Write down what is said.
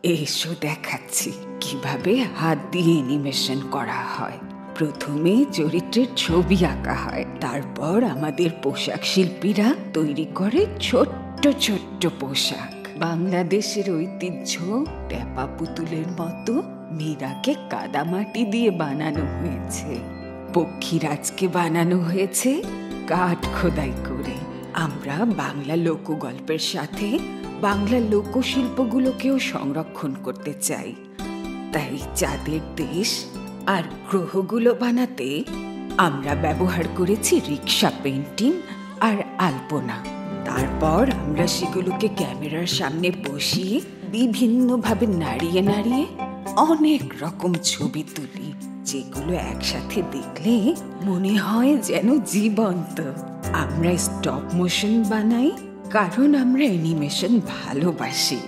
এসো দেখাচ্ছি কিভাবে হাত দিয়ে অ্যানিমেশন করা হয়। প্রথমে চরিত্রের ছবি আঁকা হয়, তারপর আমাদের পোশাক শিল্পীরা তৈরি করে ছোট্ট ছোট্ট পোশাক। বাংলাদেশের ঐতিহ্য ট্যাপা পুতুলের মতো মীরাকে কাদামাটি দিয়ে বানানো হয়েছে, পক্ষীরাজকে বানানো হয়েছে কাঠ খোদাই করে। আমরা বাংলা লোকগল্পের সাথে বাংলা লোকশিল্পগুলোকেও সংরক্ষণ করতে চাই। তাই চাঁদের দেশ আর গ্রহগুলো বানাতে আমরা ব্যবহার করেছি রিক্সা পেন্টিং আর আলপনা। তারপর আমরা সেগুলোকে ক্যামেরার সামনে বসিয়ে বিভিন্নভাবে নাড়িয়ে নাড়িয়ে অনেক রকম ছবি তুলি, যেগুলো একসাথে দেখলে মনে হয় যেন জীবন্ত। আমরা স্টপ মোশন বানাই কারণ আমরা অ্যানিমেশন ভালোবাসি।